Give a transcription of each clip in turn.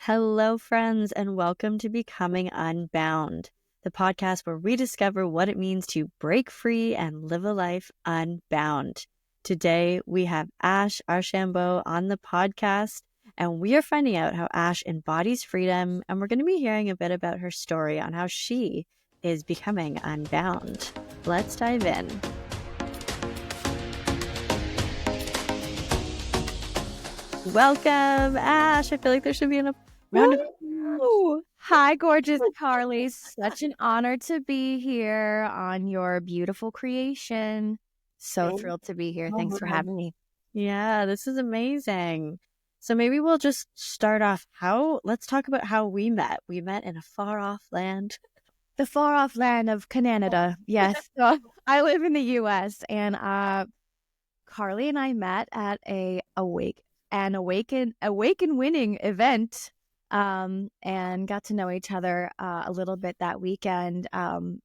Hello, friends, and welcome to Becoming Unbound, the podcast where we discover what it means to break free and live a life unbound. Today, we have Ash Archambault on the podcast, and we are finding out how Ash embodies freedom, and we're going to be hearing a bit about her story on how she is becoming unbound. Let's dive in. Welcome, Ash. I feel like there should be a round of Woo! Hi, gorgeous Carly. Such an honor to be here on your beautiful creation. So thrilled to be here. Thanks for having me. Yeah, this is amazing. So maybe we'll just start off let's talk about how we met. We met in a far off land. The far off land of Canada. Yes. So I live in the US, and Carly and I met at a Awaken Winning event. And got to know each other a little bit that weekend.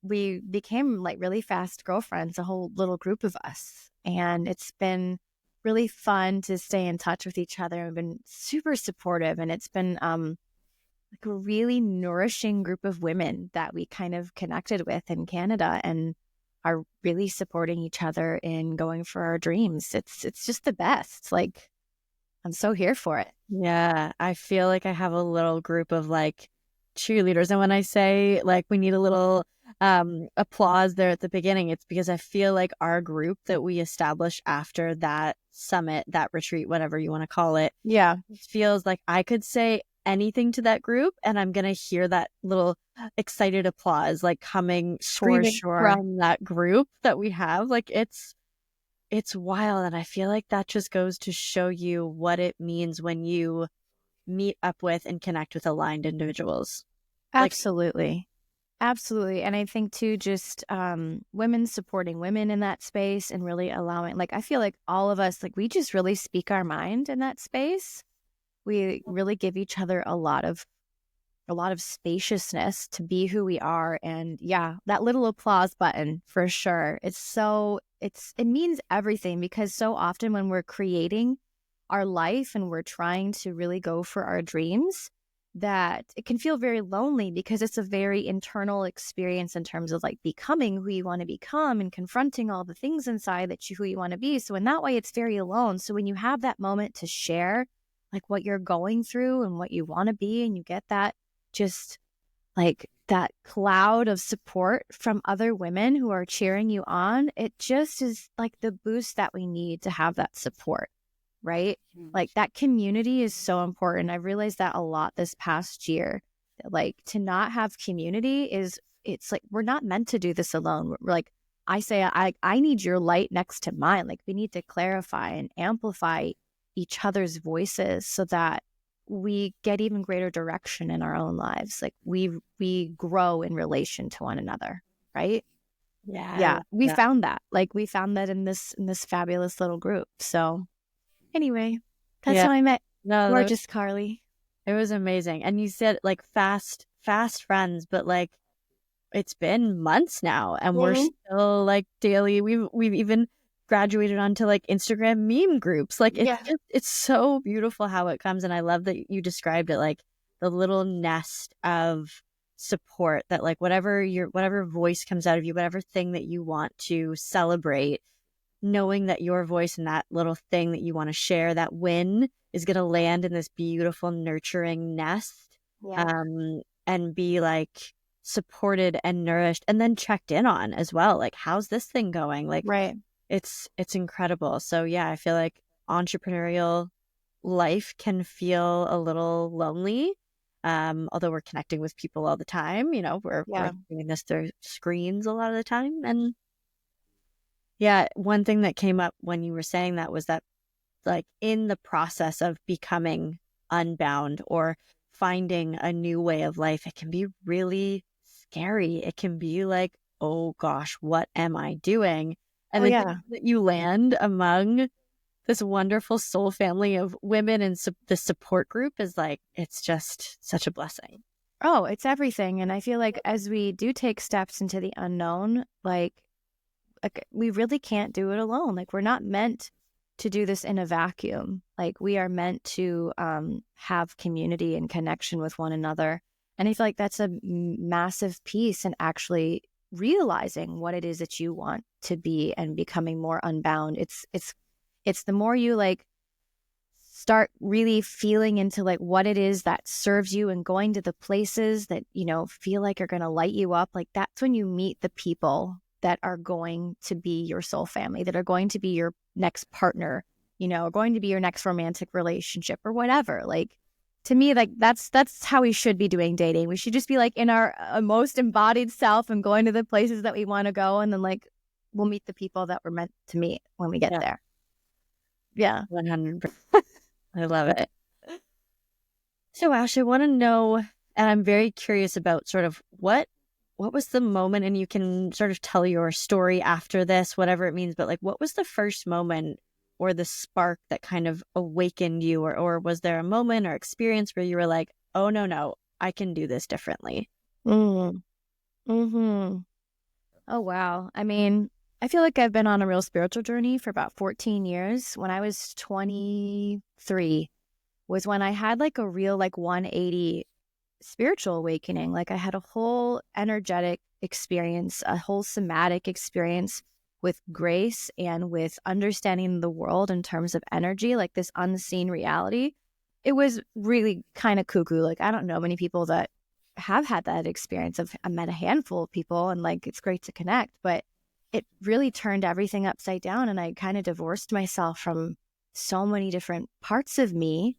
We became like really fast girlfriends, a whole little group of us. And it's been really fun to stay in touch with each other. We've been super supportive, and it's been like a really nourishing group of women that we kind of connected with in Canada and are really supporting each other in going for our dreams. It's just the best. Like, I'm so here for it. Yeah, I feel like I have a little group of like cheerleaders. And when I say like we need a little applause there at the beginning, it's because I feel like our group that we established after that summit, that retreat, whatever you want to call it. Yeah. It feels like I could say anything to that group and I'm going to hear that little excited applause like coming screaming from that group that we have. Like it's wild. And I feel like that just goes to show you what it means when you meet up with and connect with aligned individuals. Absolutely. Absolutely. And I think too, just women supporting women in that space and really allowing, like, I feel like all of us, like, we just really speak our mind in that space. We really give each other a lot of spaciousness to be who we are. And yeah, that little applause button for sure. It means everything, because so often when we're creating our life and we're trying to really go for our dreams, that it can feel very lonely because it's a very internal experience in terms of like becoming who you want to become and confronting all the things inside who you want to be. So in that way, it's very alone. So when you have that moment to share like what you're going through and what you want to be, and you get that just like that cloud of support from other women who are cheering you on, it just is like the boost that we need to have that support, right? Like that community is so important. I've realized that a lot this past year. Like to not have community it's like we're not meant to do this alone. We're like, I say, I need your light next to mine. Like we need to clarify and amplify each other's voices so that we get even greater direction in our own lives. Like we grow in relation to one another, right? Yeah. We found that. Like we found that in this fabulous little group. So anyway, that's how I met gorgeous Carly. It was amazing. And you said like fast friends, but like it's been months now and we're still like daily. We've even graduated onto like Instagram meme groups. Like it's so beautiful how it comes. And I love that you described it like the little nest of support that like whatever voice comes out of you, whatever thing that you want to celebrate, knowing that your voice and that little thing that you want to share, that win is going to land in this beautiful nurturing nest and be like supported and nourished and then checked in on as well. Like, how's this thing going? Like, right. It's incredible. So yeah, I feel like entrepreneurial life can feel a little lonely. Although we're connecting with people all the time, you know, we're doing this through screens a lot of the time. And yeah, one thing that came up when you were saying that was that like in the process of becoming unbound or finding a new way of life, it can be really scary. It can be like, oh gosh, what am I doing? And that you land among this wonderful soul family of women and the support group is like, it's just such a blessing. Oh, it's everything. And I feel like as we do take steps into the unknown, like we really can't do it alone. Like we're not meant to do this in a vacuum. Like, we are meant to have community and connection with one another. And I feel like that's a massive piece in actually realizing what it is that you want to be and becoming more unbound. It's the more you like start really feeling into like what it is that serves you and going to the places that, you know, feel like are going to light you up. Like, that's when you meet the people that are going to be your soul family, that are going to be your next partner, you know, or going to be your next romantic relationship or whatever. Like, to me, like that's how we should be doing dating. We should just be like in our most embodied self and going to the places that we want to go. And then like, we'll meet the people that we're meant to meet when we get there. Yeah. 100%. I love it. So Ash, I want to know, and I'm very curious about sort of what was the moment, and you can sort of tell your story after this, whatever it means, but like, what was the first moment or the spark that kind of awakened you, or was there a moment or experience where you were like, oh, no, I can do this differently? Mm. Mm-hmm. Oh, wow. I mean, I feel like I've been on a real spiritual journey for about 14 years. When I was 23 was when I had like a real like 180 spiritual awakening. Like, I had a whole energetic experience, a whole somatic experience with grace and with understanding the world in terms of energy, like this unseen reality. It was really kind of cuckoo. Like, I don't know many people that have had that experience. I met a handful of people, and like, it's great to connect, but it really turned everything upside down. And I kind of divorced myself from so many different parts of me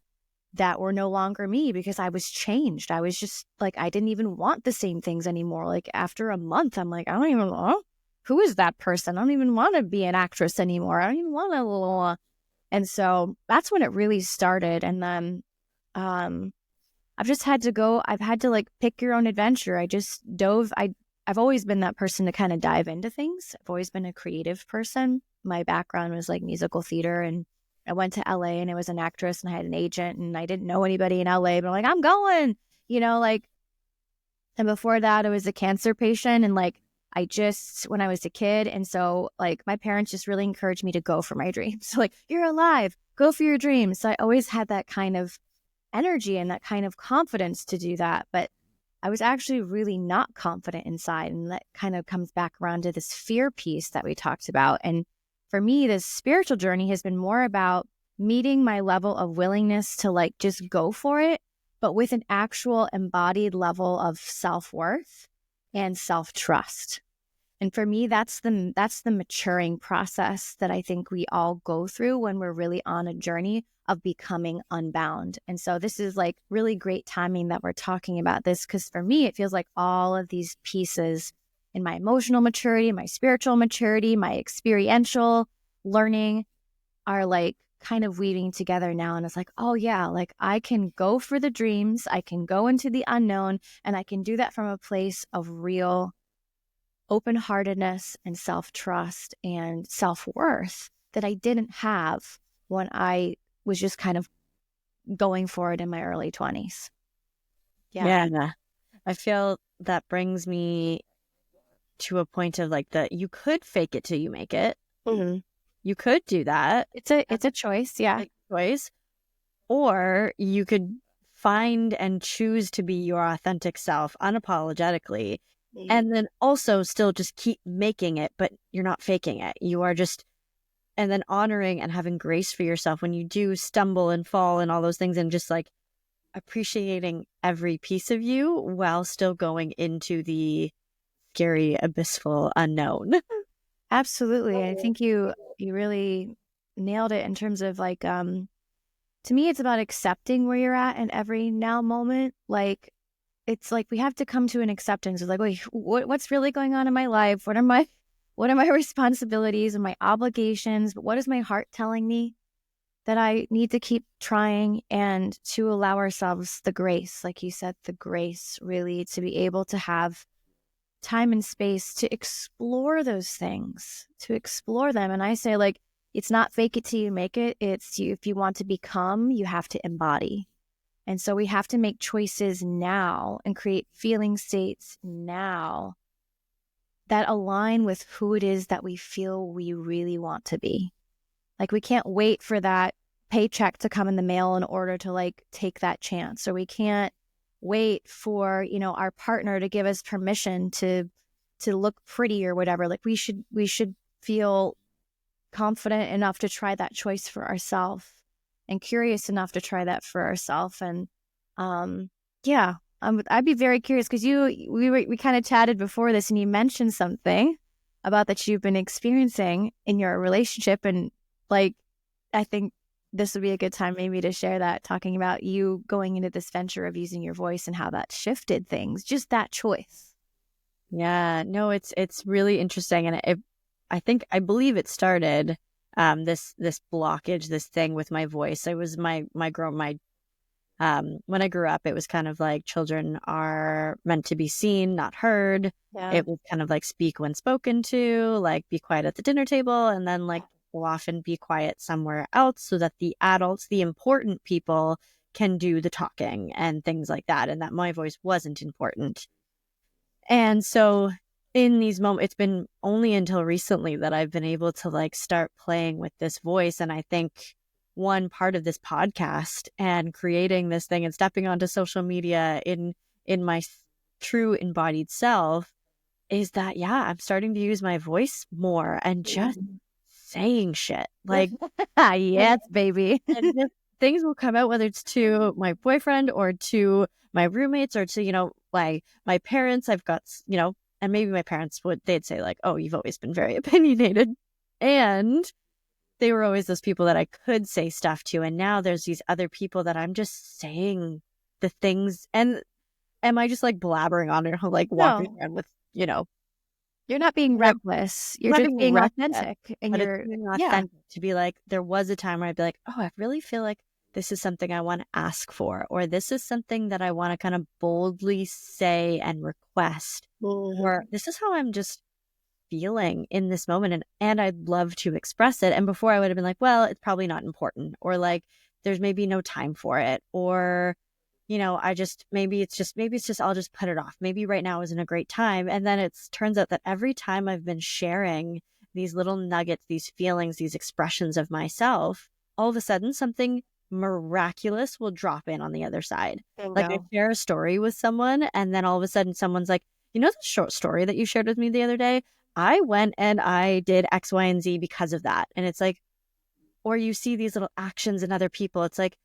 that were no longer me, because I was changed. I was just like, I didn't even want the same things anymore. Like, after a month, I'm like, I don't even know who is that person. I don't even want to be an actress anymore. I don't even want to. And so that's when it really started. And then I've just had to go. I've had to like pick your own adventure. I just dove. I've always been that person to kind of dive into things. I've always been a creative person. My background was like musical theater, and I went to LA and I was an actress and I had an agent, and I didn't know anybody in LA, but I'm like, I'm going, you know, like, and before that I was a cancer patient, and like, when I was a kid. And so like, my parents just really encouraged me to go for my dreams. So like, you're alive, go for your dreams. So I always had that kind of energy and that kind of confidence to do that. But I was actually really not confident inside. And that kind of comes back around to this fear piece that we talked about. And for me, this spiritual journey has been more about meeting my level of willingness to like just go for it, but with an actual embodied level of self-worth and self-trust. And for me, that's the maturing process that I think we all go through when we're really on a journey of becoming unbound. And so this is like really great timing that we're talking about this, because for me, it feels like all of these pieces in my emotional maturity, my spiritual maturity, my experiential learning are like kind of weaving together now. And it's like, oh yeah, like, I can go for the dreams, I can go into the unknown, and I can do that from a place of real open-heartedness and self-trust and self-worth that I didn't have when I was just kind of going for it in my early 20s. Yeah. I feel that brings me to a point of like, that you could fake it till you make it. Mm-hmm. You could do that. It's a choice. Yeah. Choice. Or you could find and choose to be your authentic self unapologetically. Mm-hmm. And then also still just keep making it, but you're not faking it. You are just, and then honoring and having grace for yourself when you do stumble and fall and all those things, and just like appreciating every piece of you while still going into the scary, abyssal unknown. Absolutely. I think you really nailed it in terms of like, to me, it's about accepting where you're at in every now moment. Like, it's like we have to come to an acceptance of like, wait, what's really going on in my life? What are my responsibilities and my obligations? But what is my heart telling me that I need to keep trying, and to allow ourselves the grace, like you said, the grace really to be able to have time and space to explore those things, to explore them. And I say, like, it's not fake it till you make it. It's if you want to become, you have to embody. And so we have to make choices now and create feeling states now that align with who it is that we feel we really want to be. Like we can't wait for that paycheck to come in the mail in order to like take that chance, or we can't wait for, you know, our partner to give us permission to look pretty or whatever. Like we should feel confident enough to try that choice for ourselves and curious enough to try that for ourselves. And yeah, I'd be very curious because we kind of chatted before this, and you mentioned something about that you've been experiencing in your relationship, and like I think this would be a good time maybe to share that, talking about you going into this venture of using your voice and how that shifted things, just that choice. Yeah, no, it's really interesting, and I believe it started this blockage, this thing with my voice. It was my when I grew up, it was kind of like children are meant to be seen, not heard. Yeah. It was kind of like speak when spoken to, like be quiet at the dinner table, and then like will often be quiet somewhere else so that the adults, the important people, can do the talking and things like that, and that my voice wasn't important. And so in these moments, it's been only until recently that I've been able to like start playing with this voice. And I think one part of this podcast and creating this thing and stepping onto social media in my true embodied self is that, yeah, I'm starting to use my voice more and just saying shit. Like, yes, baby. and just things will come out, whether it's to my boyfriend or to my roommates or to, you know, like my parents. I've got, you know, and maybe my parents they'd say like, oh, you've always been very opinionated. And they were always those people that I could say stuff to. And now there's these other people that I'm just saying the things. And am I just like blabbering on it, like walking around with, you know, you're not being reckless. You're not just being authentic. And but you're it's being authentic to be like, there was a time where I'd be like, oh, I really feel like this is something I want to ask for, or this is something that I want to kind of boldly say and request, or this is how I'm just feeling in this moment, and I'd love to express it. And before I would have been like, well, it's probably not important, or like there's maybe no time for it, or you know, maybe it's just I'll just put it off. Maybe right now isn't a great time. And then it turns out that every time I've been sharing these little nuggets, these feelings, these expressions of myself, all of a sudden something miraculous will drop in on the other side. Bingo. Like I share a story with someone, and then all of a sudden someone's like, you know, the short story that you shared with me the other day, I went and I did X, Y, and Z because of that. And it's like, or you see these little actions in other people. It's like,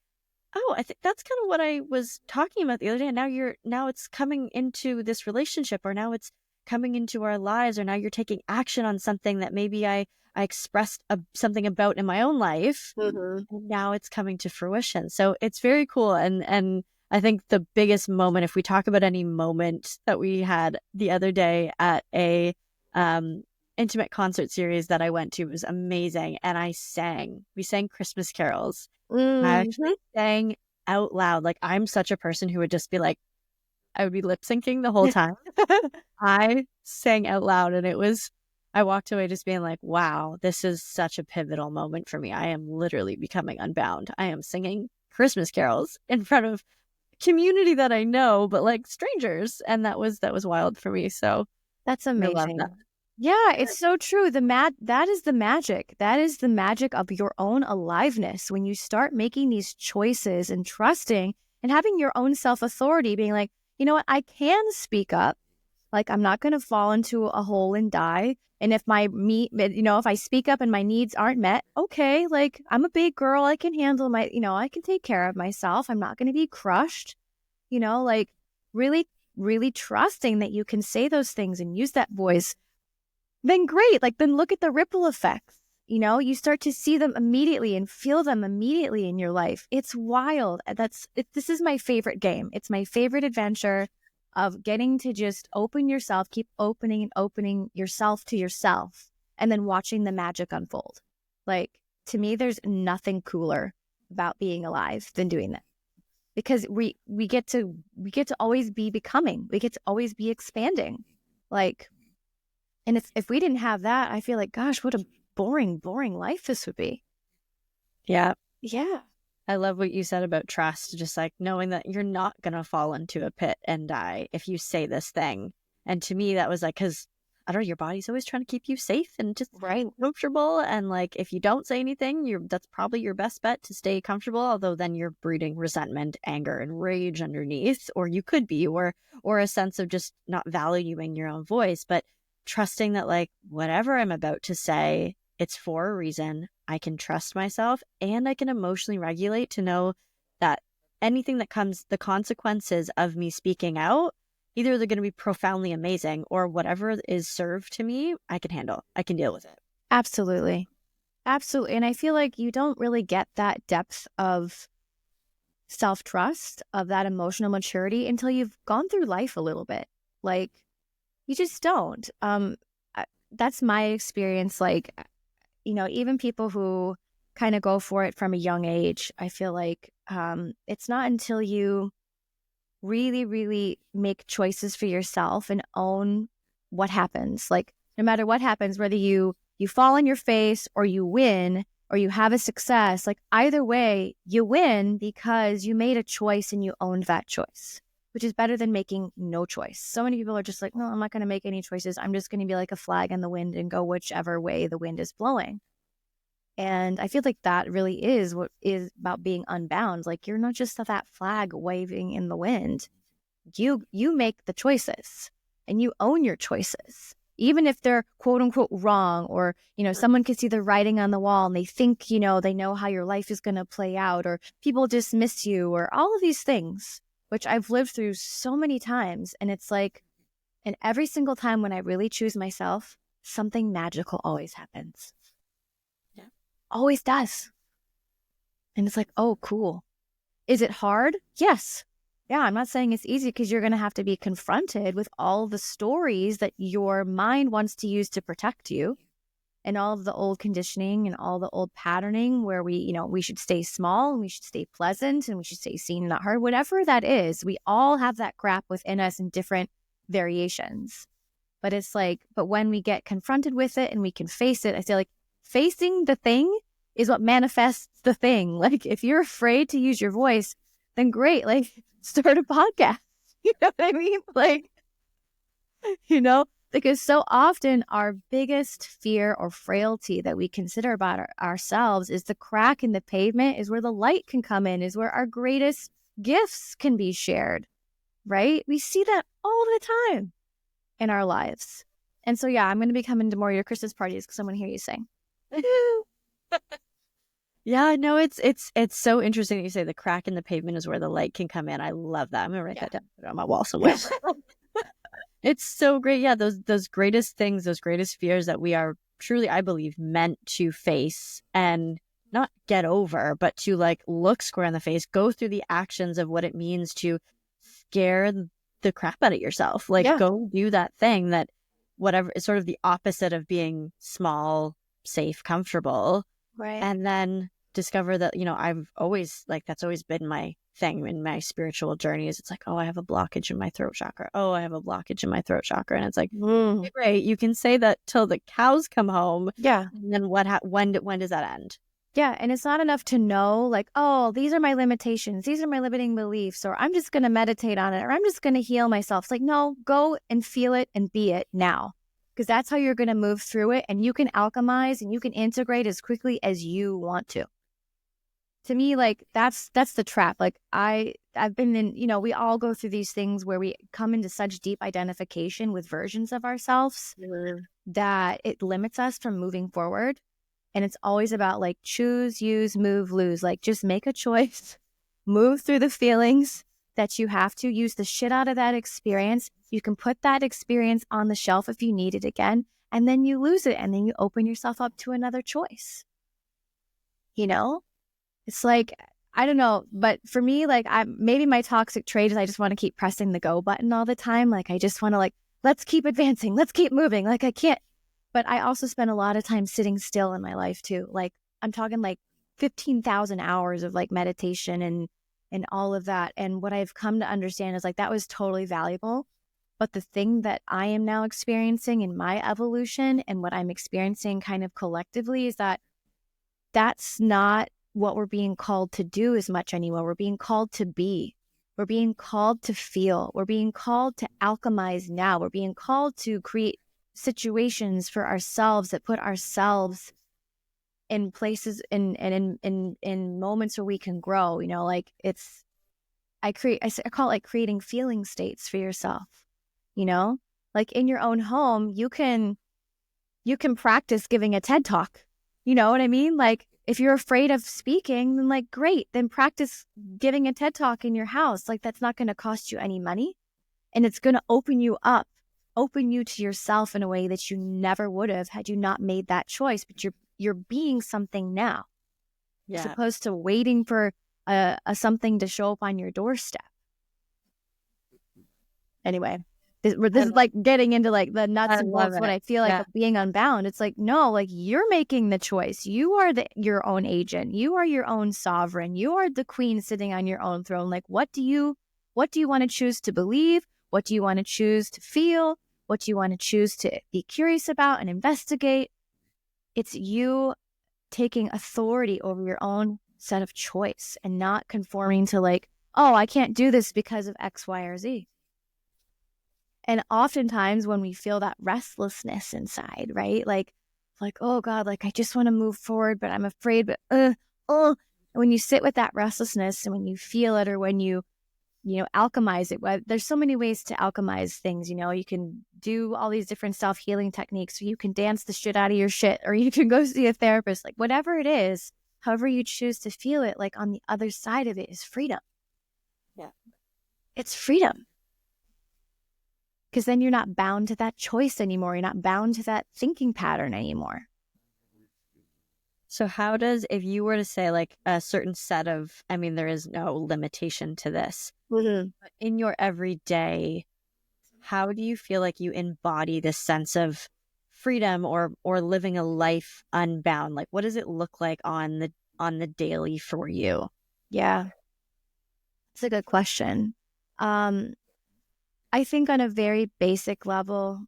oh, I think that's kind of what I was talking about the other day. And now it's coming into this relationship, or now it's coming into our lives, or now you're taking action on something that maybe I expressed something about in my own life. And now it's coming to fruition. So it's very cool. And I think the biggest moment, if we talk about any moment that we had the other day at a intimate concert series that I went to, was amazing. And we sang Christmas carols. I actually sang out loud. Like, I'm such a person who would just be like, I would be lip syncing the whole time. I sang out loud, and I walked away just being like, wow, this is such a pivotal moment for me. I am literally becoming unbound. I am singing Christmas carols in front of community that I know, but like strangers. And that was wild for me. So that's amazing. Yeah, it's so true. That is the magic. That is the magic of your own aliveness. When you start making these choices and trusting and having your own self-authority, being like, you know what, I can speak up. Like, I'm not going to fall into a hole and die. And if if I speak up and my needs aren't met, okay, like I'm a big girl. I can handle I can take care of myself. I'm not going to be crushed, like really, really trusting that you can say those things and use that voice. Then great. Like, then look at the ripple effects. You start to see them immediately and feel them immediately in your life. It's wild. This is my favorite game. It's my favorite adventure of getting to just open yourself, keep opening and opening yourself to yourself, and then watching the magic unfold. Like, to me, there's nothing cooler about being alive than doing that. Because we get to always be becoming. We get to always be expanding. Like, and if we didn't have that, I feel like, gosh, what a boring life this would be. Yeah. Yeah. I love what you said about trust, just like knowing that you're not going to fall into a pit and die if you say this thing. And to me, that was like, because I don't know, your body's always trying to keep you safe and just Right. comfortable. And like, if you don't say anything, that's probably your best bet to stay comfortable. Although then you're breeding resentment, anger, and rage underneath, or you could be, or a sense of just not valuing your own voice, but trusting that like whatever I'm about to say, it's for a reason. I can trust myself and I can emotionally regulate to know that anything that comes, the consequences of me speaking out, either they're going to be profoundly amazing or whatever is served to me, I can handle. I can deal with it. Absolutely. Absolutely. And I feel like you don't really get that depth of self-trust, of that emotional maturity until you've gone through life a little bit. Like, you just don't. That's my experience. Like, even people who kind of go for it from a young age, I feel like it's not until you really, really make choices for yourself and own what happens. Like, no matter what happens, whether you fall on your face or you win or you have a success, like either way, you win because you made a choice and you owned that choice, which is better than making no choice. So many people are just like, no, I'm not going to make any choices. I'm just going to be like a flag in the wind and go whichever way the wind is blowing. And I feel like that really is what is about being unbound. Like, you're not just that flag waving in the wind. You make the choices and you own your choices, even if they're quote unquote wrong, or, someone can see the writing on the wall and they think, they know how your life is going to play out, or people dismiss you, or all of these things, which I've lived through so many times. And it's like, and every single time when I really choose myself, something magical always happens. Yeah. Always does. And it's like, oh, cool. Is it hard? Yes. Yeah, I'm not saying it's easy, because you're going to have to be confronted with all the stories that your mind wants to use to protect you, and all of the old conditioning and all the old patterning where we should stay small and we should stay pleasant and we should stay seen and not heard, whatever that is. We all have that crap within us in different variations. But it's like, but when we get confronted with it and we can face it, I feel like facing the thing is what manifests the thing. Like, if you're afraid to use your voice, then great, like, start a podcast. You know what I mean? Like, because so often our biggest fear or frailty that we consider about ourselves is the crack in the pavement, is where the light can come in, is where our greatest gifts can be shared, right? We see that all the time in our lives. And so, yeah, I'm going to be coming to more of your Christmas parties because I want to hear you sing. Yeah, no, it's so interesting that you say the crack in the pavement is where the light can come in. I love that. I'm gonna write that down, put it on my wall somewhere. It's so great. Yeah, those greatest things, those greatest fears that we are truly, I believe, meant to face and not get over, but to like look square in the face, go through the actions of what it means to scare the crap out of yourself. Like, go do that thing that whatever is sort of the opposite of being small, safe, comfortable. Right. And then discover that, I've always, like, that's always been my thing in my spiritual journey, is it's like, oh, I have a blockage in my throat chakra. Oh, I have a blockage in my throat chakra. And it's like, okay, great. You can say that till the cows come home. Yeah. And then when does that end? Yeah. And it's not enough to know, like, oh, these are my limitations. These are my limiting beliefs, or I'm just going to meditate on it, or I'm just going to heal myself. It's like, no, go and feel it and be it now. Because that's how you're going to move through it, and you can alchemize and you can integrate as quickly as you want to. To me, like, that's the trap. Like, I've been in, we all go through these things where we come into such deep identification with versions of ourselves that it limits us from moving forward. And it's always about like, choose, use, move, lose. Like, just make a choice, move through the feelings that you have to, use the shit out of that experience. You can put that experience on the shelf if you need it again, and then you lose it, and then you open yourself up to another choice. It's like, I don't know, but for me, like, maybe my toxic trait is I just want to keep pressing the go button all the time. Like, I just want to, like, let's keep advancing, let's keep moving. Like, I can't. But I also spend a lot of time sitting still in my life too. Like, I'm talking like 15,000 hours of like meditation and all of that. And what I've come to understand is like, that was totally valuable. But the thing that I am now experiencing in my evolution and what I'm experiencing kind of collectively is that that's not what we're being called to do as much anymore. We're being called to be. We're being called to feel. We're being called to alchemize now. We're being called to create situations for ourselves that put ourselves in places in moments where we can grow. You know, like I call it like creating feeling states for yourself. You know, like in your own home, you can practice giving a TED talk. You know what I mean? Like if you're afraid of speaking, then like great, then practice giving a TED talk in your house. Like that's not going to cost you any money, and it's going to open you up, open you to yourself in a way that you never would have had you not made that choice. But you're being something now, as opposed to waiting for a something to show up on your doorstep. Anyway, this is like getting into like the nuts and bolts. What I feel like of being unbound. It's like, no, like you're making the choice. You are your own agent. You are your own sovereign. You are the queen sitting on your own throne. Like, what do you want to choose to believe? What do you want to choose to feel? What do you want to choose to be curious about and investigate? It's you taking authority over your own set of choice and not conforming to like, oh, I can't do this because of X, Y, or Z. And oftentimes when we feel that restlessness inside, right? Like, oh God, like I just want to move forward, but I'm afraid, but And when you sit with that restlessness and when you feel it, or when you alchemize it, there's so many ways to alchemize things. You know, you can do all these different self-healing techniques. You can dance the shit out of your shit, or you can go see a therapist, like whatever it is, however you choose to feel it, like on the other side of it is freedom. Yeah. It's freedom. Because then you're not bound to that choice anymore. You're not bound to that thinking pattern anymore. So how does, if you were to say like a certain set of, I mean, there is no limitation to this, but in your everyday, how do you feel like you embody this sense of freedom or living a life unbound? Like, what does it look like on the daily for you? Yeah, it's a good question. I think on a very basic level,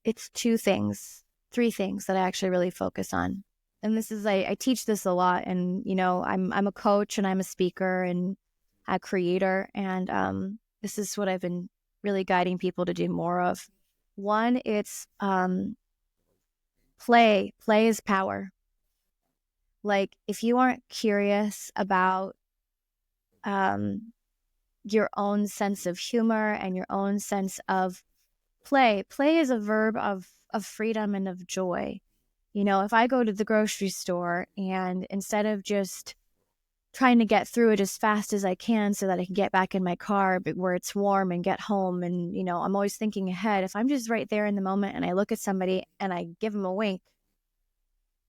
it's three things that I actually really focus on. And this is, I teach this a lot, and, you know, I'm a coach and I'm a speaker and a creator. And this is what I've been really guiding people to do more of. One, it's play. Play is power. Like if you aren't curious about your own sense of humor and your own sense of play is a verb of freedom and of joy. You know, if I go to the grocery store and instead of just trying to get through it as fast as I can so that I can get back in my car where it's warm and get home, and, you know, I'm always thinking ahead. If I'm just right there in the moment and I look at somebody and I give them a wink,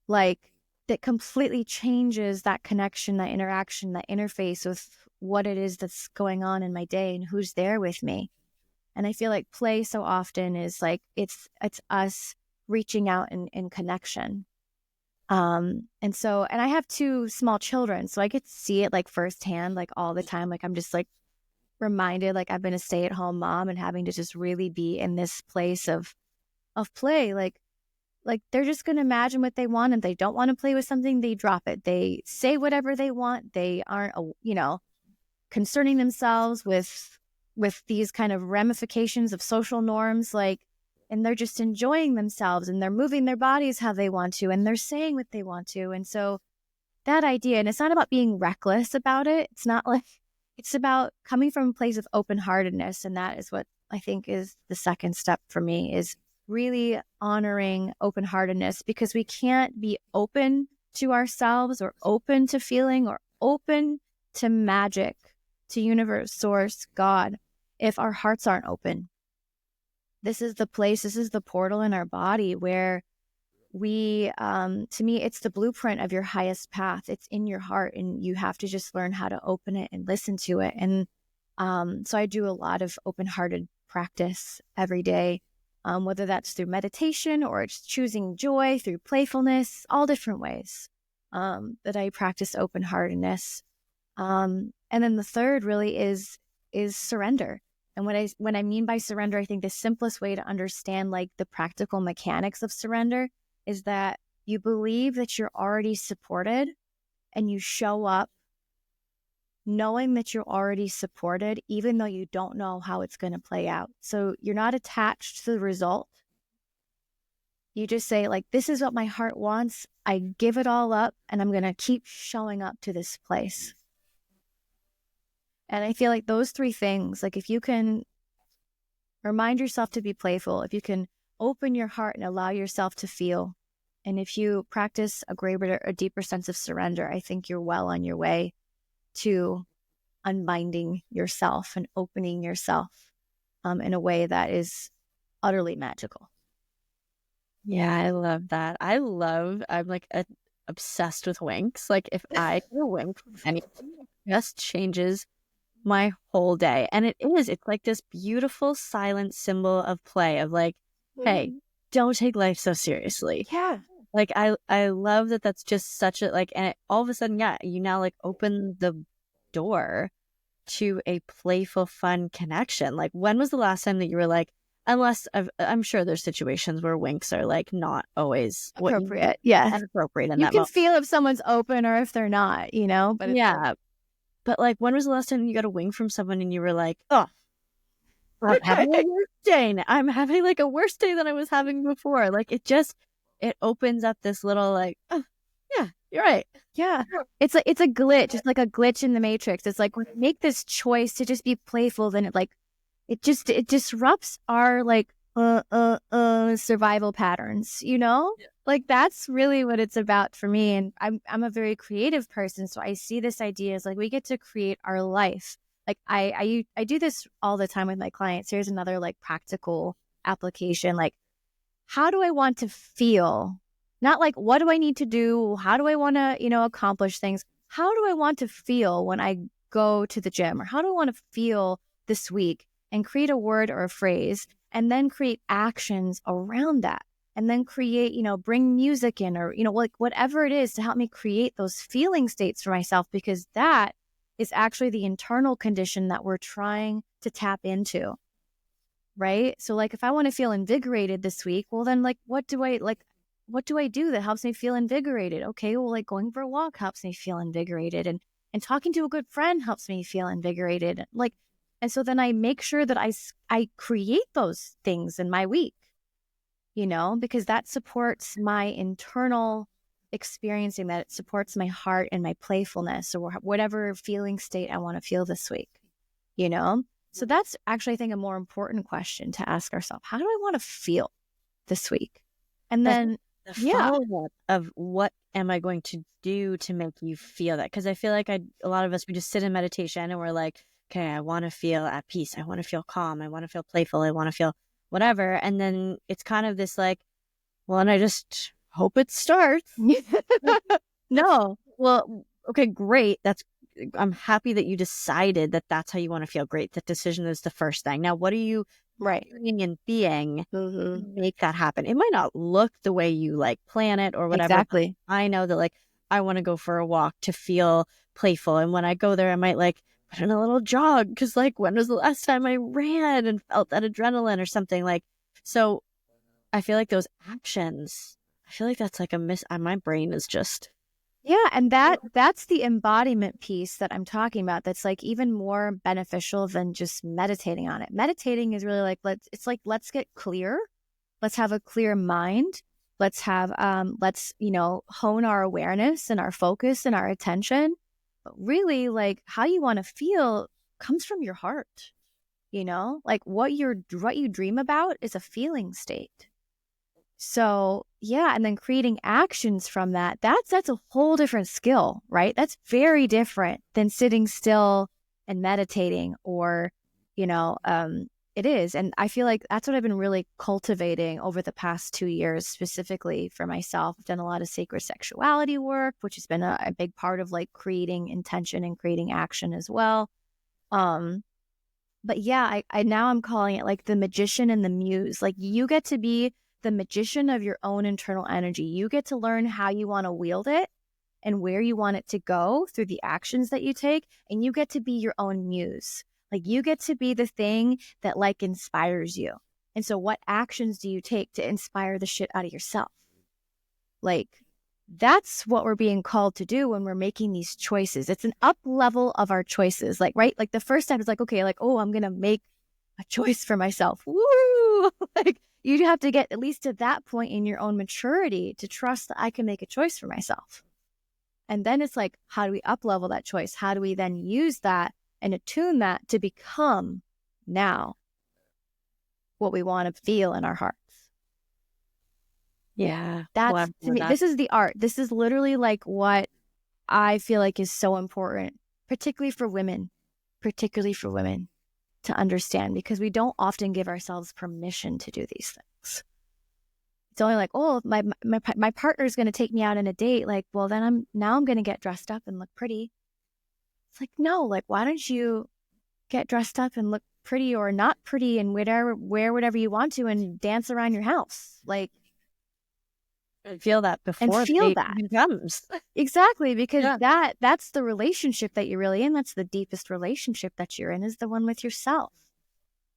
like that completely changes that connection, that interaction, that interface with what it is that's going on in my day and who's there with me. And I feel like play so often is like, it's us reaching out in connection. And I have 2 small children, so I get to see it like firsthand, like all the time. Like I'm just like reminded, like I've been a stay-at-home mom and having to just really be in this place of play. Like they're just going to imagine what they want, and they don't want to play with something, they drop it. They say whatever they want. They aren't, you know, concerning themselves with these kind of ramifications of social norms, like, and they're just enjoying themselves and they're moving their bodies how they want to and they're saying what they want to. And so that idea, and it's not about being reckless about it. It's not like, it's about coming from a place of open-heartedness. And that is what I think is the second step for me, is really honoring open-heartedness, because we can't be open to ourselves or open to feeling or open to magic, to universe, source, God, if our hearts aren't open. This is the place, this is the portal in our body where we, to me, it's the blueprint of your highest path. It's in your heart, and you have to just learn how to open it and listen to it. And so I do a lot of open-hearted practice every day, whether that's through meditation or it's choosing joy through playfulness, all different ways that I practice open-heartedness. And then the third really is surrender. And when I mean by surrender, I think the simplest way to understand like the practical mechanics of surrender is that you believe that you're already supported, and you show up knowing that you're already supported, even though you don't know how it's going to play out. So you're not attached to the result. You just say, like, this is what my heart wants. I give it all up, and I'm going to keep showing up to this place. And I feel like those 3 things, like if you can remind yourself to be playful, if you can open your heart and allow yourself to feel, and if you practice a deeper sense of surrender, I think you're well on your way to unbinding yourself and opening yourself in a way that is utterly magical. Yeah, I love that. I'm like obsessed with winks. Like if I get a wink from anything, it just changes my whole day. And it's like this beautiful silent symbol of play of like, hey, don't take life so seriously. Yeah. Like I love that that's just such a like, and all of a sudden, yeah, you now like open the door to a playful, fun connection. Like when was the last time that you were like, I'm sure there's situations where winks are like not always appropriate. Yeah. Appropriate in you that can moment. feel if someone's open or if they're not, but yeah. But like, when was the last time you got a wink from someone and you were like, oh, I'm having a worse day now. I'm having like a worse day than I was having before. Like it opens up this little like, oh, yeah, you're right. Yeah. It's a glitch. It's like a glitch in the matrix. It's like when we make this choice to just be playful, then it disrupts our like survival patterns, Yeah. Like that's really what it's about for me. And I'm a very creative person, so I see this idea as like we get to create our life. Like I do this all the time with my clients. Here's another like practical application. Like, how do I want to feel? Not like, what do I need to do? How do I want to, accomplish things? How do I want to feel when I go to the gym? Or how do I want to feel this week? And create a word or a phrase, and then create actions around that. And then create, bring music in, or, like whatever it is to help me create those feeling states for myself, because that is actually the internal condition that we're trying to tap into. Right? So like, if I want to feel invigorated this week, well then like, what do I do that helps me feel invigorated? Okay, well, like going for a walk helps me feel invigorated, and talking to a good friend helps me feel invigorated. Like, and so then I make sure that I create those things in my week, because that supports my internal experiencing, that it supports my heart and my playfulness, or whatever feeling state I want to feel this week, So that's actually, I think, a more important question to ask ourselves. How do I want to feel this week? And then the follow-up of what am I going to do to make you feel that? Because I feel like a lot of us, we just sit in meditation and we're like, okay, I want to feel at peace. I want to feel calm. I want to feel playful. I want to feel whatever. And then it's kind of this like, well, and I just hope it starts. No. Well, okay, great. I'm happy that you decided that that's how you want to feel. Great. That decision is the first thing. Now, what are you doing and being to make that happen? It might not look the way you like plan it or whatever. Exactly. I know that like, I want to go for a walk to feel playful. And when I go there, I might like put in a little jog, because like, when was the last time I ran and felt that adrenaline or something? Like, so I feel like those actions, I feel like that's like my brain is just. Yeah. And that's the embodiment piece that I'm talking about. That's like even more beneficial than just meditating on it. Meditating is really like, let's get clear. Let's have a clear mind. Let's have, hone our awareness and our focus and our attention. But really, like, how you want to feel comes from your heart. Like what you dream about is a feeling state. So yeah, and then creating actions from that's a whole different skill, right? That's very different than sitting still and meditating, or, it is. And I feel like that's what I've been really cultivating over the past 2 years, specifically for myself. I've done a lot of sacred sexuality work, which has been a big part of like creating intention and creating action as well. But yeah, I now I'm calling it like the magician and the muse. Like you get to be the magician of your own internal energy. You get to learn how you want to wield it and where you want it to go through the actions that you take. And you get to be your own muse. Like you get to be the thing that like inspires you. And so what actions do you take to inspire the shit out of yourself? Like that's what we're being called to do when we're making these choices. It's an up level of our choices. Like, right? Like the first step is like, okay, like, oh, I'm going to make a choice for myself. Woo! Like You have to get at least to that point in your own maturity to trust that I can make a choice for myself. And then it's like, how do we up-level that choice? How do we then use that and attune that to become now what we want to feel in our hearts? Yeah. That's, to me, this is the art. This is literally like what I feel like is so important, particularly for women to understand, because we don't often give ourselves permission to do these things. It's only like, oh, my partner's going to take me out on a date. Like, well, then I'm going to get dressed up and look pretty. It's like, no, like, why don't you get dressed up and look pretty or not pretty and wear whatever you want to and dance around your house? Like, and feel that before the date even comes. Exactly, because that's the relationship that you're really in. That's the deepest relationship that you're in, is the one with yourself.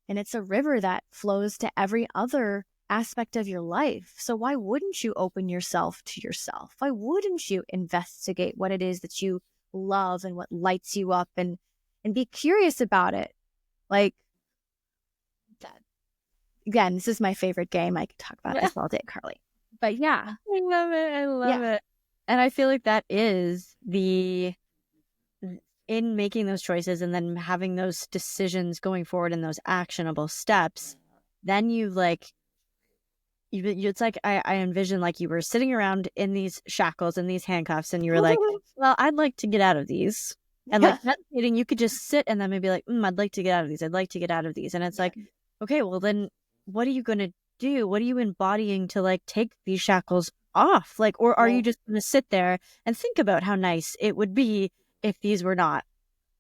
And it's a river that flows to every other aspect of your life. So why wouldn't you open yourself to yourself? Why wouldn't you investigate what it is that you love and what lights you up, and be curious about it? Like, that. Again, this is my favorite game. I could talk about this all day, Carly. But yeah. I love it. I love it. And I feel like that is in making those choices and then having those decisions going forward and those actionable steps, then it's like I envision like you were sitting around in these shackles and these handcuffs and you were like, well, I'd like to get out of these. And like meditating, you could just sit and then maybe like, I'd like to get out of these. I'd like to get out of these. And it's like, okay, well then what are you going to do? What are you embodying to like take these shackles off? Like, or are you just going to sit there and think about how nice it would be if these were not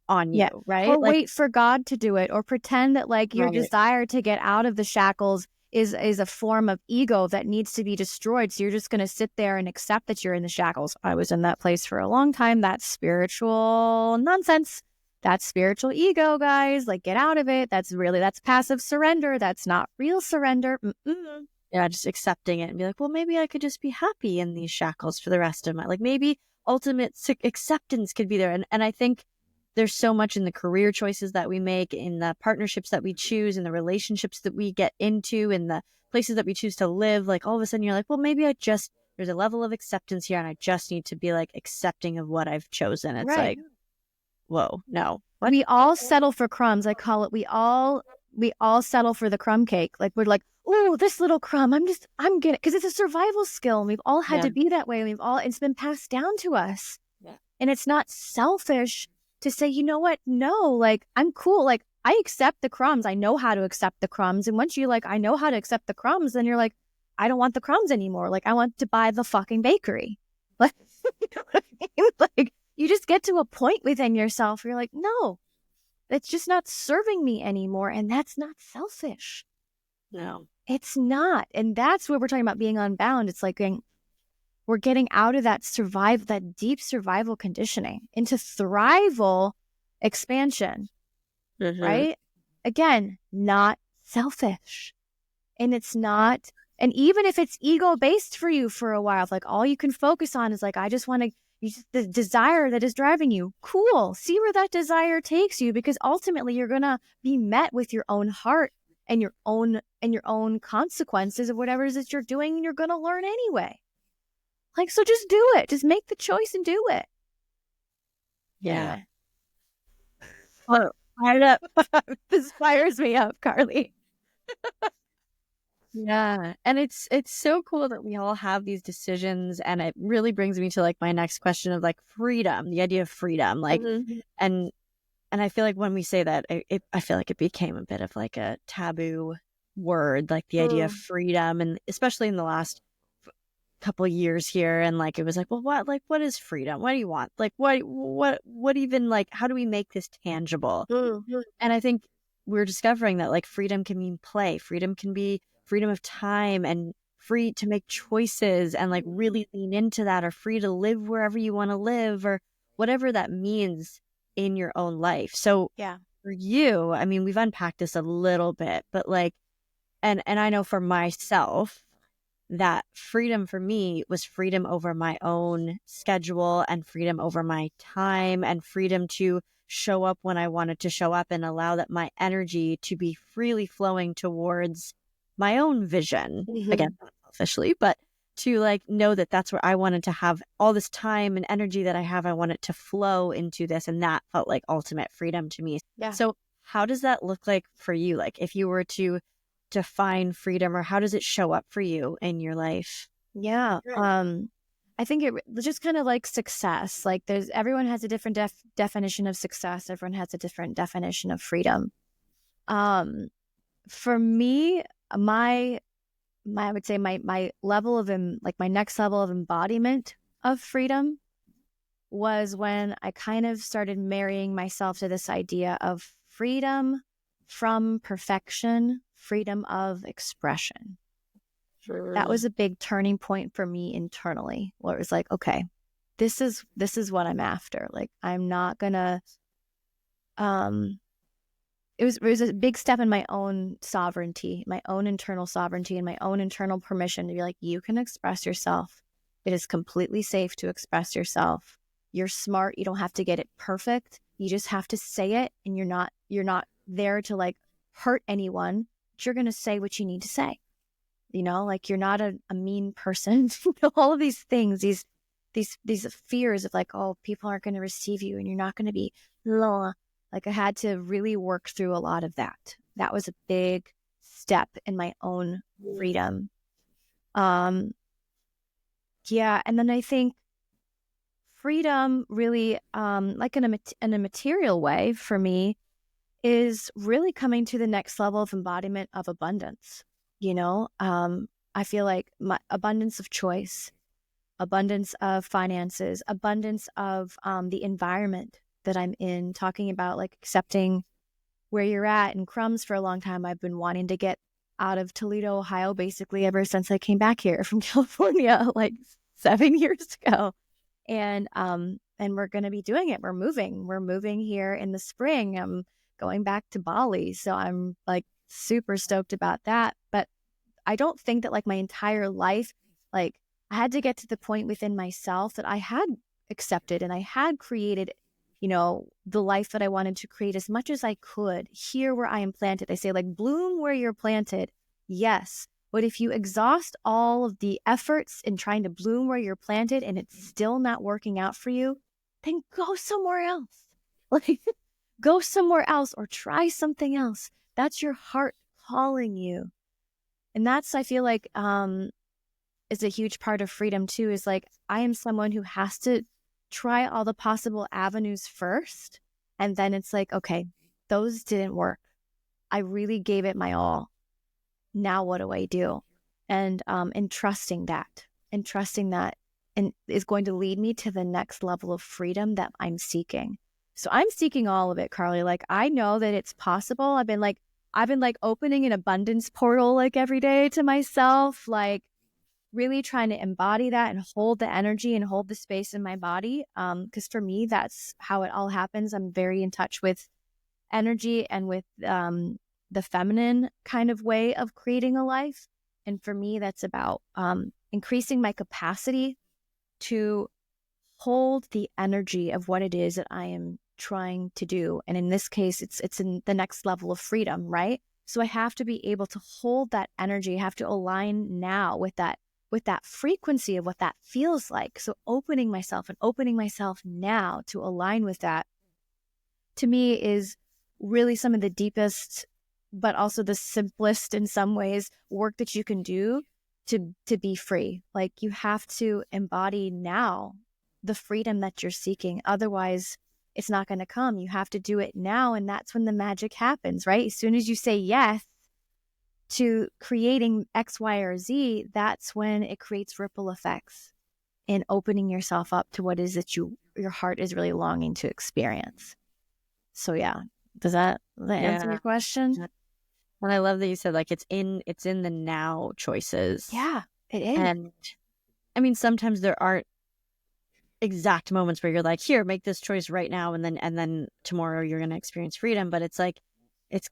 on you, right? Or like, wait for God to do it, or pretend that like your desire to get out of the shackles is a form of ego that needs to be destroyed. So you're just going to sit there and accept that you're in the shackles. I was in that place for a long time. That's spiritual nonsense. That's spiritual ego, guys. Like, get out of it. That's passive surrender. That's not real surrender. Yeah, just accepting it and be like, well, maybe I could just be happy in these shackles for the rest of my, like, maybe ultimate acceptance could be there. And I think there's so much in the career choices that we make, in the partnerships that we choose, in the relationships that we get into, in the places that we choose to live. Like, all of a sudden you're like, well, maybe there's a level of acceptance here and I just need to be like accepting of what I've chosen. It's like, whoa, no. What? We all settle for crumbs. I call it, we all settle for the crumb cake. Like, we're like, oh, this little crumb, I'm getting, because it's a survival skill. And we've all had to be that way. It's been passed down to us. Yeah. And it's not selfish to say, you know what? No, like, I'm cool. Like, I accept the crumbs. I know how to accept the crumbs. And once you like, I know how to accept the crumbs, then you're like, I don't want the crumbs anymore. Like, I want to buy the fucking bakery. Like, you know what I mean? Like, you just get to a point within yourself where you're like, no, it's just not serving me anymore. And that's not selfish. No, it's not. And that's what we're talking about being unbound. It's like we're getting out of that deep survival conditioning into thrival expansion, right? Again, not selfish. And it's not, and even if it's ego-based for you for a while, like all you can focus on is like, I just want to, the desire that is driving you, cool. See where that desire takes you, because ultimately you're going to be met with your own heart and your own consequences of whatever it is that you're doing, and you're going to learn anyway. Like, so just do it. Just make the choice and do it. Yeah. Oh, fired up. This fires me up, Carly. Yeah. And it's so cool that we all have these decisions, and it really brings me to like my next question of like freedom, the idea of freedom. Like, and I feel like when we say that, I feel like it became a bit of like a taboo word, like the idea of freedom, and especially in the last couple years here. And like, it was like, well, what is freedom? What do you want? Like, what even, like, how do we make this tangible? And I think we're discovering that like freedom can mean play. Freedom can be freedom of time and free to make choices and like really lean into that, or free to live wherever you want to live, or whatever that means in your own life. So for you, I mean, we've unpacked this a little bit, but like, and I know for myself that freedom for me was freedom over my own schedule, and freedom over my time, and freedom to show up when I wanted to show up, and allow that my energy to be freely flowing towards my own vision, again, not selfishly, but to like know that that's where I wanted to have all this time and energy that I have. I want it to flow into this. And that felt like ultimate freedom to me. Yeah. So how does that look like for you? Like if you were to define freedom, or how does it show up for you in your life? Yeah. I think it just kind of like success. Like everyone has a different definition of success. Everyone has a different definition of freedom. For me, I would say my level of my next level of embodiment of freedom was when I kind of started marrying myself to this idea of freedom from perfection, freedom of expression. Sure. That was a big turning point for me internally, where it was like, okay, this is what I'm after. Like, I'm not gonna, it was a big step in my own sovereignty, my own internal sovereignty, and my own internal permission to be like, you can express yourself. It is completely safe to express yourself. You're smart. You don't have to get it perfect. You just have to say it, and you're not there to like hurt anyone. But you're gonna say what you need to say. You know, like you're not a mean person. All of these things, these fears of like, oh, people aren't going to receive you, and you're not going to be blah. Like I had to really work through a lot of that. That was a big step in my own freedom. Yeah. And then I think freedom really, like in a material way for me, is really coming to the next level of embodiment of abundance. You know, I feel like my abundance of choice, abundance of finances, abundance of the environment that I'm in, talking about like accepting where you're at. And crumbs, for a long time, I've been wanting to get out of Toledo, Ohio, basically ever since I came back here from California, like 7 years ago. And we're going to be doing it. We're moving here in the spring. I'm going back to Bali. So I'm like super stoked about that. But I don't think that like my entire life, like I had to get to the point within myself that I had accepted and I had created, you know, the life that I wanted to create as much as I could here where I am planted. They say like bloom where you're planted. Yes. But if you exhaust all of the efforts in trying to bloom where you're planted and it's still not working out for you, then go somewhere else. Like go somewhere else or try something else. That's your heart calling you. And that's, I feel like, is a huge part of freedom too, is like, I am someone who has to try all the possible avenues first. And then it's like, okay, those didn't work. I really gave it my all. Now what do I do? And trusting that and is going to lead me to the next level of freedom that I'm seeking. So I'm seeking all of it, Carly. Like, I know that it's possible. I've been like opening an abundance portal like every day to myself, like really trying to embody that and hold the energy and hold the space in my body. Because for me, that's how it all happens. I'm very in touch with energy and with the feminine kind of way of creating a life. And for me, that's about increasing my capacity to hold the energy of what it is that I am trying to do. And in this case, it's in the next level of freedom, right? So I have to be able to hold that energy. I have to align now with that frequency of what that feels like. So opening myself now to align with that, to me, is really some of the deepest, but also the simplest in some ways, work that you can do to be free. Like, you have to embody now the freedom that you're seeking. Otherwise, it's not going to come. You have to do it now. And that's when the magic happens, right? As soon as you say yes to creating X, Y, or Z, that's when it creates ripple effects in opening yourself up to what is that your heart is really longing to experience. So yeah, does that answer your question? And I love that you said like it's in the now choices. Yeah, it is. And I mean, sometimes there aren't exact moments where you're like, here, make this choice right now, and then tomorrow you're going to experience freedom. But it's like, it's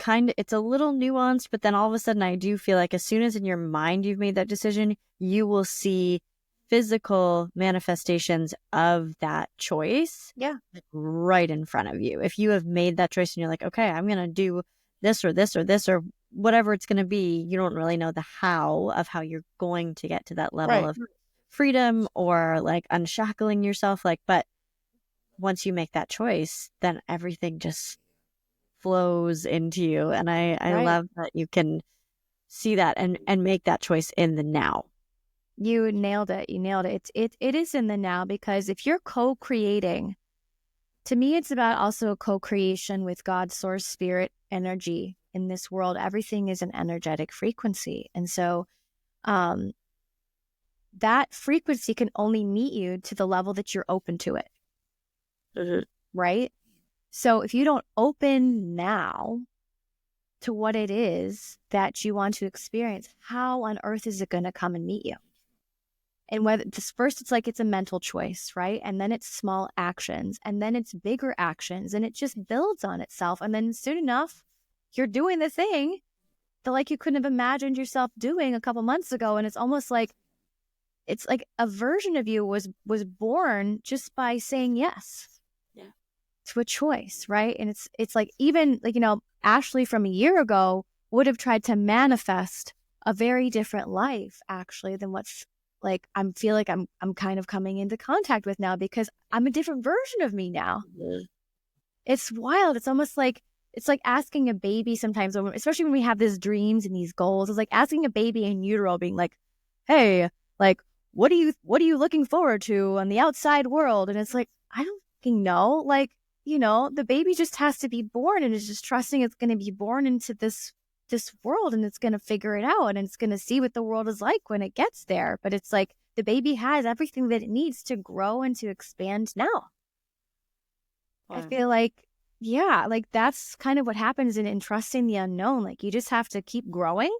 a little nuanced, but then all of a sudden I do feel like as soon as in your mind you've made that decision, you will see physical manifestations of that choice. Yeah. Like right in front of you. If you have made that choice and you're like, okay, I'm going to do this or this or this or whatever it's going to be, you don't really know the how of how you're going to get to that level of freedom or like unshackling yourself. Like, but once you make that choice, then everything just flows into you. And I love that you can see that and make that choice in the now. You nailed it. You nailed it. It is in the now, because if you're co-creating, to me, it's about also a co-creation with God, source, spirit, energy in this world. Everything is an energetic frequency. And so that frequency can only meet you to the level that you're open to it. Mm-hmm. Right? So if you don't open now to what it is that you want to experience, how on earth is it going to come and meet you? And whether this first, it's like it's a mental choice, right? And then it's small actions, and then it's bigger actions, and it just builds on itself. And then soon enough, you're doing the thing that like you couldn't have imagined yourself doing a couple months ago. And it's almost like it's like a version of you was born just by saying yes to a choice, right? And it's like, even like, Ashley from a year ago would have tried to manifest a very different life actually than what's like I'm kind of coming into contact with now, because I'm a different version of me now. Mm-hmm. It's wild. It's almost like it's like asking a baby sometimes, especially when we have these dreams and these goals. It's like asking a baby in utero, being like, "Hey, like, what are you looking forward to on the outside world?" And it's like, I don't fucking know. Like, the baby just has to be born and is just trusting it's going to be born into this world, and it's going to figure it out, and it's going to see what the world is like when it gets there. But it's like the baby has everything that it needs to grow and to expand now. Wow. I feel like, yeah, like that's kind of what happens in trusting the unknown. Like you just have to keep growing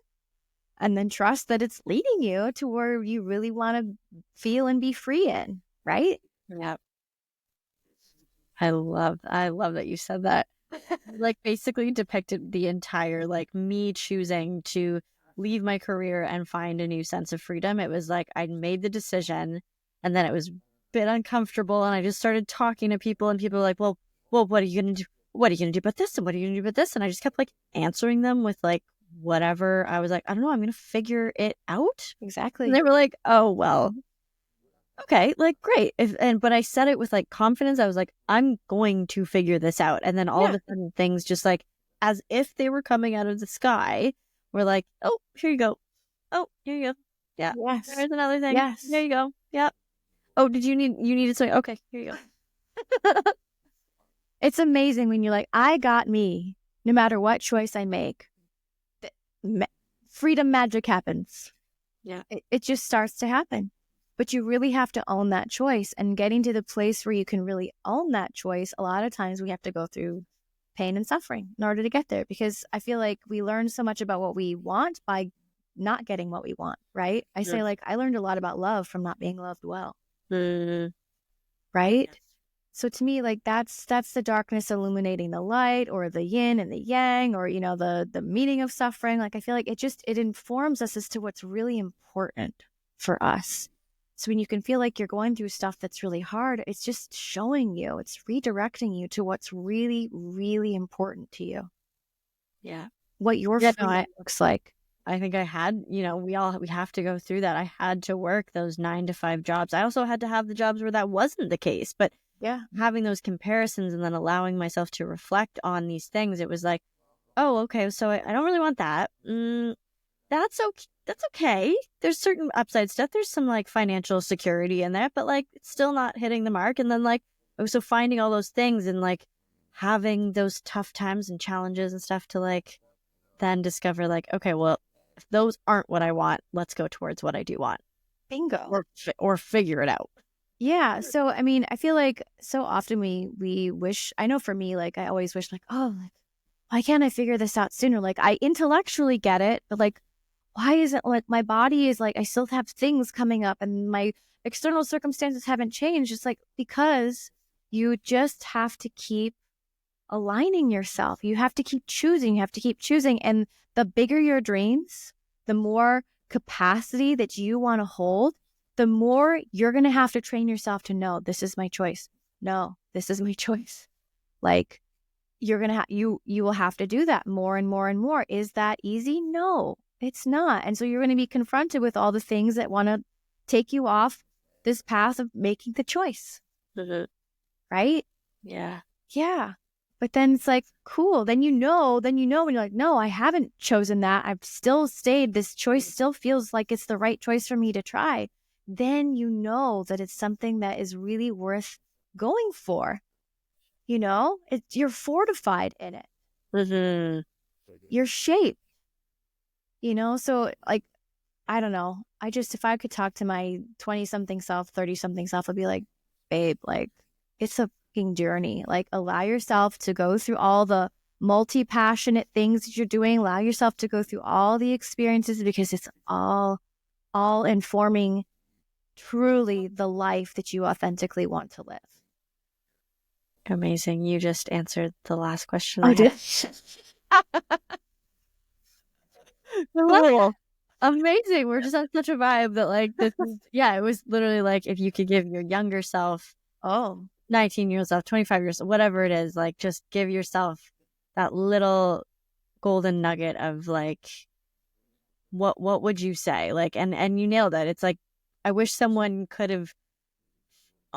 and then trust that it's leading you to where you really want to feel and be free in, right? Yeah. I love that you said that. Like basically depicted the entire like me choosing to leave my career and find a new sense of freedom. It was like I'd made the decision, and then it was a bit uncomfortable, and I just started talking to people, and people were like, well, what are you gonna do? What are you gonna do about this? And what are you gonna do about this? And I just kept like answering them with like whatever. I was like, I don't know, I'm gonna figure it out. Exactly. And they were like, oh well, okay, like great. But I said it with like confidence. I was like, I'm going to figure this out. And then all of a sudden things just like as if they were coming out of the sky were like, oh, here you go. Oh, here you go. Yeah. Yes. There's another thing. Yes. There you go. Yep. Oh, you needed something? Okay, here you go. It's amazing when you're like, I got me, no matter what choice I make. Freedom magic happens. Yeah. It just starts to happen. But you really have to own that choice, and getting to the place where you can really own that choice. A lot of times we have to go through pain and suffering in order to get there, because I feel like we learn so much about what we want by not getting what we want, right? I say like I learned a lot about love from not being loved well. Right? Yes. So to me, like that's the darkness illuminating the light, or the yin and the yang, or the meaning of suffering. Like I feel like it informs us as to what's really important for us. So when you can feel like you're going through stuff that's really hard, it's just showing you, it's redirecting you to what's really, really important to you. Yeah. What your freedom looks like. I think I had, we have to go through that. I had to work those 9-to-5 jobs. I also had to have the jobs where that wasn't the case, but having those comparisons and then allowing myself to reflect on these things, it was like, oh, okay, so I don't really want that. That's okay. That's okay. There's certain upside stuff. There's some like financial security in there, but like it's still not hitting the mark. And then like, so finding all those things and like having those tough times and challenges and stuff to like then discover like, okay, well, if those aren't what I want, let's go towards what I do want. Bingo. Or figure it out. Yeah. So, I mean, I feel like so often we wish, I know for me, like I always wish like, oh, like, why can't I figure this out sooner? Like I intellectually get it, but like, why isn't like my body is like, I still have things coming up and my external circumstances haven't changed. It's like, because you just have to keep aligning yourself. You have to keep choosing. You have to keep choosing. And the bigger your dreams, the more capacity that you want to hold, the more you're going to have to train yourself to know, this is my choice. No, this is my choice. Like, you will have to do that more and more and more. Is that easy? No, it's not. And so you're going to be confronted with all the things that want to take you off this path of making the choice. Right? Yeah. Yeah. But then it's like, cool. Then you know, when you're like, no, I haven't chosen that. I've still stayed. This choice still feels like it's the right choice for me to try. Then you know that it's something that is really worth going for. You know, you're fortified in it. You're shaped, you know? So like, I don't know. If I could talk to my 20-something self, 30-something self, I'd be like, babe, like, it's a fucking journey. Like, allow yourself to go through all the multi-passionate things that you're doing. Allow yourself to go through all the experiences, because it's all informing truly the life that you authentically want to live. Amazing. You just answered the last question. I did. Cool. Amazing. We're just on such a vibe that like this is, yeah, it was literally like if you could give your younger self 19 years old, 25 years, whatever it is, like just give yourself that little golden nugget of like what would you say? Like and you nailed it. It's like I wish someone could have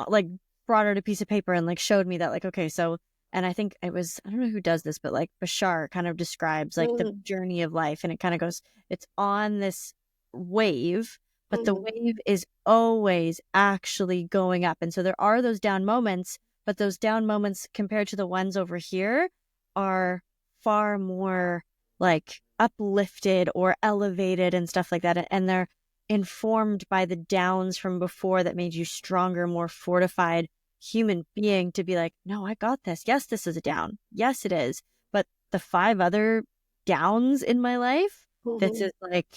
like brought out a piece of paper and like showed me that like, okay, so, and I think it was, I don't know who does this, but like Bashar kind of describes like the journey of life, and it kind of goes, it's on this wave, but the wave is always actually going up. And so there are those down moments, but those down moments compared to the ones over here are far more like uplifted or elevated and stuff like that. And they're informed by the downs from before that made you stronger, more fortified human being to be like, no, I got this. Yes, this is a down. Yes, it is. But the 5 other downs in my life, this is like,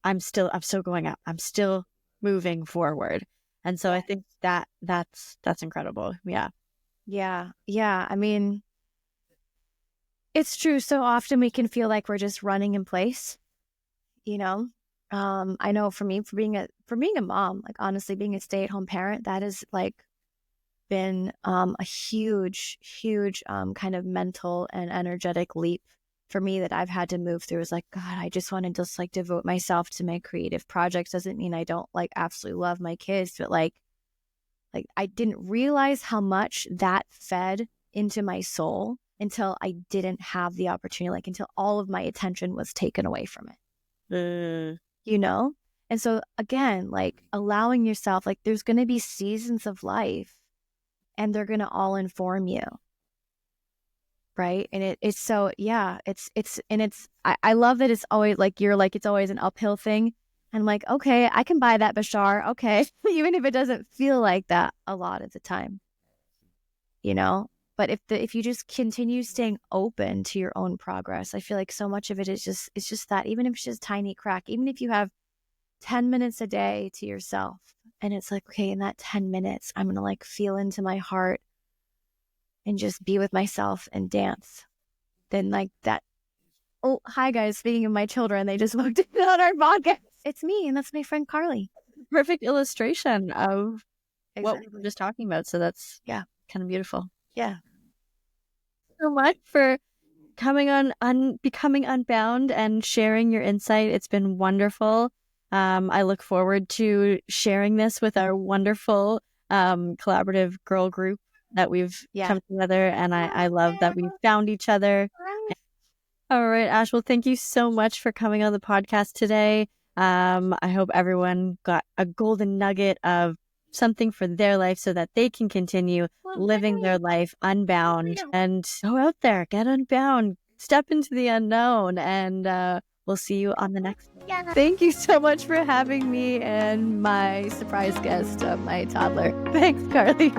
I'm still going up. I'm still moving forward. And so I think that's incredible. Yeah. Yeah. Yeah. I mean, it's true. So often we can feel like we're just running in place, you know? I know for me, for being a mom, like honestly, being a stay-at-home parent, that has like been a huge kind of mental and energetic leap for me that I've had to move through. Is like, God, I just want to just like devote myself to my creative projects. Doesn't mean I don't like absolutely love my kids, but like I didn't realize how much that fed into my soul until I didn't have the opportunity, like until all of my attention was taken away from it. You know? And so again, like allowing yourself, like there's going to be seasons of life and they're going to all inform you. Right. And it's so, yeah, I love that it's always like, you're like, it's always an uphill thing. And I'm like, okay, I can buy that, Bashar. Okay. Even if it doesn't feel like that a lot of the time, you know? But if you just continue staying open to your own progress, I feel like so much of it is it's just that, even if it's just a tiny crack, even if you have 10 minutes a day to yourself, and it's like, okay, in that 10 minutes, I'm going to like feel into my heart and just be with myself and dance. Then like that. Oh, hi guys. Speaking of my children, they just walked in on our podcast. It's me, and that's my friend Carly. Perfect illustration of what we were just talking about. So that's kind of beautiful. Yeah. So much for coming on Becoming Unbound and sharing your insight. It's been wonderful. I look forward to sharing this with our wonderful collaborative girl group that we've come together, and I love that we found each other. All right, Ash, well, thank you so much for coming on the podcast today. I hope everyone got a golden nugget of something for their life so that they can continue living their life unbound and go out there, get unbound, step into the unknown, and we'll see you on the next one. Thank you so much for having me and my surprise guest, my toddler. Thanks, Carly.